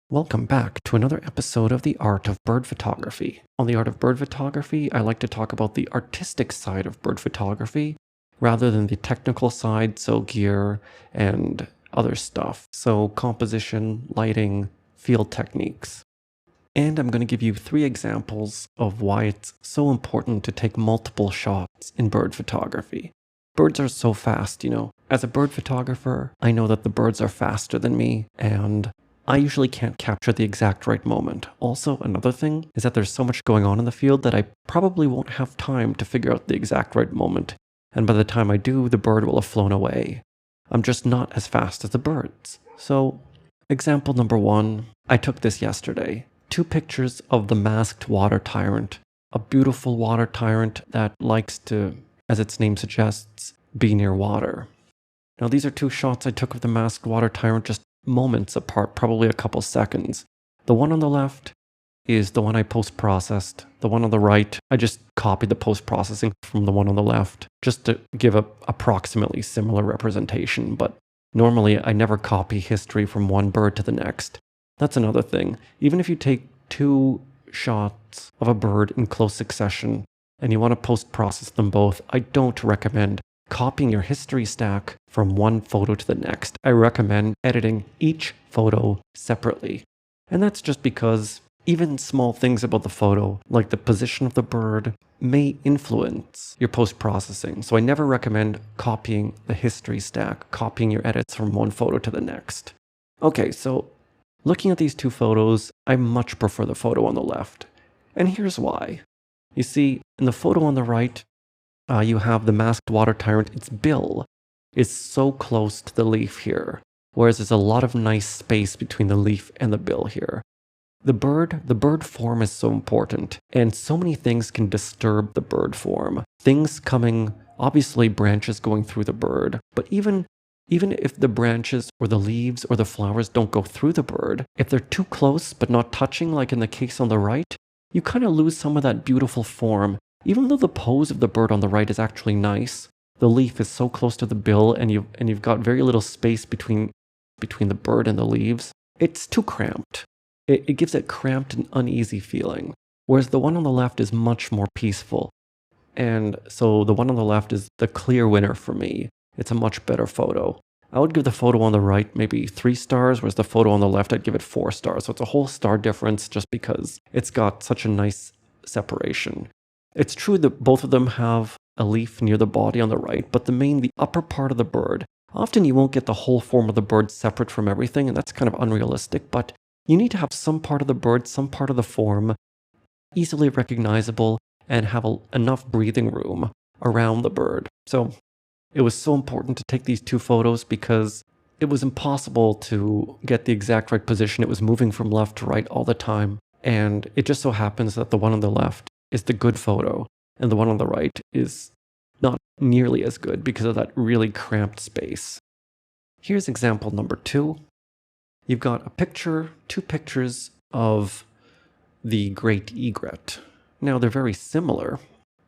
Welcome back to another episode of The Art of Bird Photography. On The Art of Bird Photography, I like to talk about the artistic side of bird photography rather than the technical side, so gear and other stuff, so composition, lighting, field techniques. And I'm going to give you 3 examples of why it's so important to take multiple shots in bird photography. Birds are so fast, As a bird photographer, I know that the birds are faster than me, and I usually can't capture the exact right moment. Also, another thing is that there's so much going on in the field that I probably won't have time to figure out the exact right moment. And by the time I do, the bird will have flown away. I'm just not as fast as the birds. So, example number 1, I took this yesterday. 2 pictures of the masked water tyrant. A beautiful water tyrant that likes to, as its name suggests, be near water. Now, these are 2 shots I took of the masked water tyrant just moments apart, probably a couple seconds. The one on the left is the one I post-processed. The one on the right, I just copied the post-processing from the one on the left, just to give a approximately similar representation. But normally, I never copy history from one bird to the next. That's another thing. Even if you take 2 shots of a bird in close succession, and you want to post-process them both, I don't recommend copying your history stack from one photo to the next. I recommend editing each photo separately. And that's just because even small things about the photo, like the position of the bird, may influence your post-processing. So I never recommend copying the history stack, copying your edits from one photo to the next. Okay, so looking at these 2 photos, I much prefer the photo on the left. And here's why. You see, in the photo on the right, you have the masked water tyrant. Its bill is so close to the leaf here, whereas there's a lot of nice space between the leaf and the bill here. The bird form is so important, and so many things can disturb the bird form. Things coming, obviously branches going through the bird, but even if the branches or the leaves or the flowers don't go through the bird, if they're too close but not touching, like in the case on the right, you kind of lose some of that beautiful form. Even though the pose of the bird on the right is actually nice, the leaf is so close to the bill and you've got very little space between the bird and the leaves. It's too cramped. It gives it cramped and uneasy feeling. Whereas the one on the left is much more peaceful. And so the one on the left is the clear winner for me. It's a much better photo. I would give the photo on the right maybe 3 stars, whereas the photo on the left I'd give it 4 stars. So it's a whole star difference just because it's got such a nice separation. It's true that both of them have a leaf near the body on the right, but the upper part of the bird, often you won't get the whole form of the bird separate from everything, and that's kind of unrealistic, but you need to have some part of the bird, some part of the form easily recognizable and have enough breathing room around the bird. So it was so important to take these 2 photos because it was impossible to get the exact right position. It was moving from left to right all the time, and it just so happens that the one on the left is the good photo, and the one on the right is not nearly as good because of that really cramped space. Here's example number 2. You've got 2 pictures of the great egret. Now they're very similar,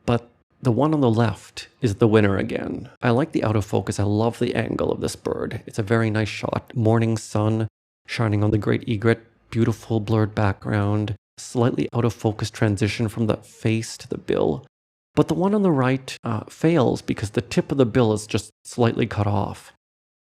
but the one on the left is the winner again. I like the out of focus. I love the angle of this bird. It's a very nice shot. Morning sun shining on the great egret, beautiful blurred background, slightly out of focus transition from the face to the bill. But the one on the right fails because the tip of the bill is just slightly cut off.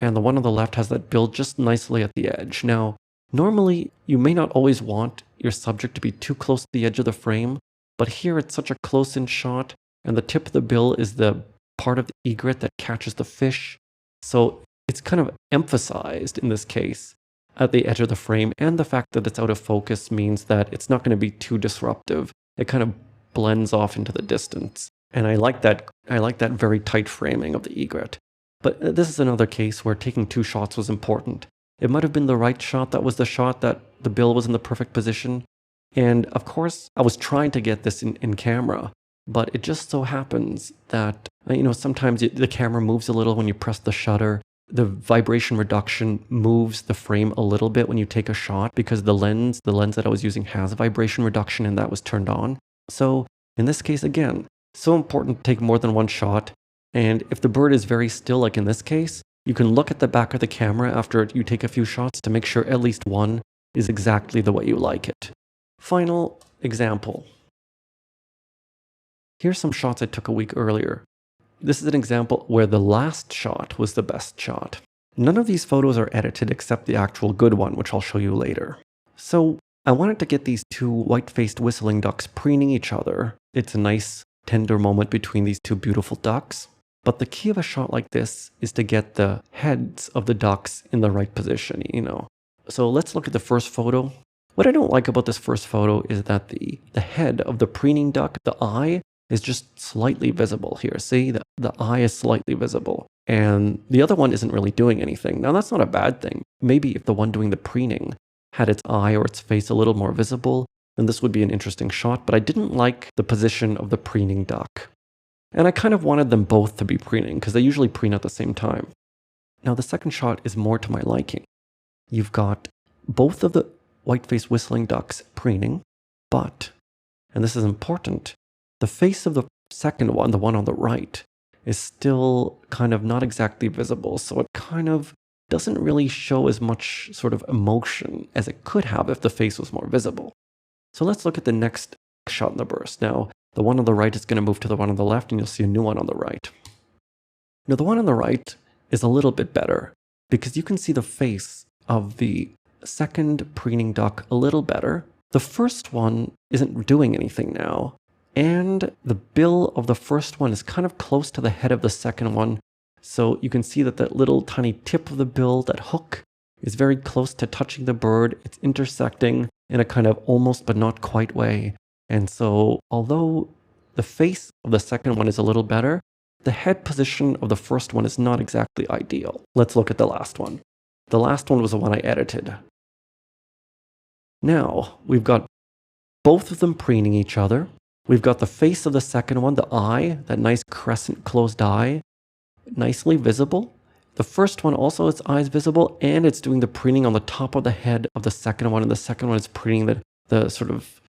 And the one on the left has that bill just nicely at the edge. Now, normally you may not always want your subject to be too close to the edge of the frame, but here it's such a close-in shot, and the tip of the bill is the part of the egret that catches the fish. So it's kind of emphasized in this case at the edge of the frame, and the fact that it's out of focus means that it's not going to be too disruptive. It kind of blends off into the distance. And I like that very tight framing of the egret. But this is another case where taking 2 shots was important. It might have been the right shot that was the shot that the bill was in the perfect position. And of course, I was trying to get this in camera, but it just so happens that, sometimes the camera moves a little when you press the shutter. The vibration reduction moves the frame a little bit when you take a shot because the lens that I was using has a vibration reduction and that was turned on. So in this case, again, so important to take more than 1 shot. And if the bird is very still, like in this case, you can look at the back of the camera after you take a few shots to make sure at least one is exactly the way you like it. Final example. Here's some shots I took a week earlier. This is an example where the last shot was the best shot. None of these photos are edited except the actual good one, which I'll show you later. So I wanted to get these two white-faced whistling ducks preening each other. It's a nice, tender moment between these two beautiful ducks. But the key of a shot like this is to get the heads of the ducks in the right position, So let's look at the first photo. What I don't like about this first photo is that the head of the preening duck, the eye, is just slightly visible here. See, the eye is slightly visible. And the other one isn't really doing anything. Now, that's not a bad thing. Maybe if the one doing the preening had its eye or its face a little more visible, then this would be an interesting shot. But I didn't like the position of the preening duck. And I kind of wanted them both to be preening because they usually preen at the same time. Now, the second shot is more to my liking. You've got both of the white-faced whistling ducks preening, but, and this is important, the face of the second one, the one on the right, is still kind of not exactly visible. So it kind of doesn't really show as much sort of emotion as it could have if the face was more visible. So let's look at the next shot in the burst. Now, the one on the right is going to move to the one on the left, and you'll see a new one on the right. Now, the one on the right is a little bit better because you can see the face of the second preening duck a little better. The first one isn't doing anything now, and the bill of the first one is kind of close to the head of the second one. So you can see that that little tiny tip of the bill, that hook, is very close to touching the bird. It's intersecting in a kind of almost but not quite way. And so, although the face of the second one is a little better, the head position of the first one is not exactly ideal. Let's look at the last one. The last one was the one I edited. Now, we've got both of them preening each other. We've got the face of the second one, the eye, that nice crescent closed eye, nicely visible. The first one also, its eye is visible, and it's doing the preening on the top of the head of the second one, and the second one is preening the sort of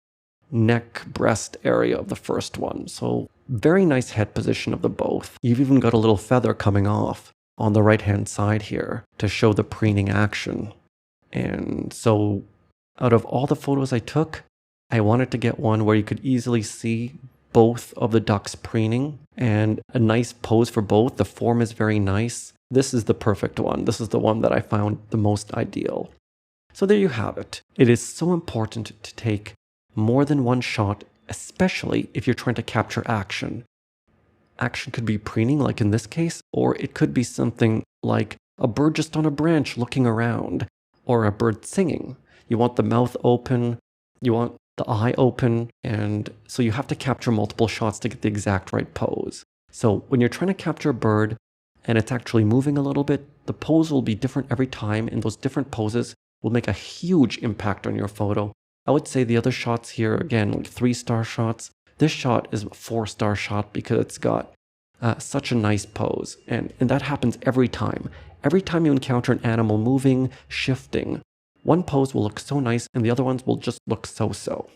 neck, breast area of the first one. So very nice head position of the both. You've even got a little feather coming off on the right-hand side here to show the preening action. And so out of all the photos I took, I wanted to get one where you could easily see both of the ducks preening and a nice pose for both. The form is very nice. This is the perfect one. This is the one that I found the most ideal. So there you have it. It is so important to take more than one shot, especially if you're trying to capture action. Action could be preening, like in this case, or it could be something like a bird just on a branch looking around, or a bird singing. You want the mouth open, you want the eye open, and so you have to capture multiple shots to get the exact right pose. So when you're trying to capture a bird and it's actually moving a little bit, the pose will be different every time, and those different poses will make a huge impact on your photo. I would say the other shots here, again, like 3-star shots. This shot is a 4-star shot because it's got such a nice pose. And that happens every time. Every time you encounter an animal moving, shifting, one pose will look so nice and the other ones will just look so-so.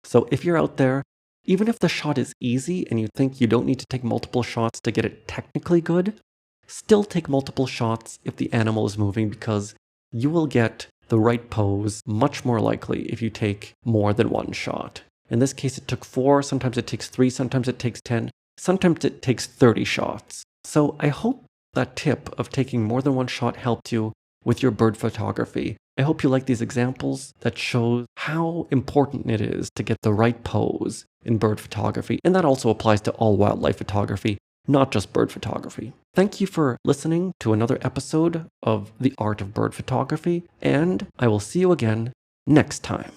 So if you're out there, even if the shot is easy and you think you don't need to take multiple shots to get it technically good, still take multiple shots if the animal is moving, because you will get the right pose much more likely if you take more than one shot. In this case, it took 4, sometimes it takes 3, sometimes it takes 10, sometimes it takes 30 shots. So I hope that tip of taking more than one shot helped you with your bird photography. I hope you like these examples that show how important it is to get the right pose in bird photography. And that also applies to all wildlife photography, not just bird photography. Thank you for listening to another episode of The Art of Bird Photography, and I will see you again next time.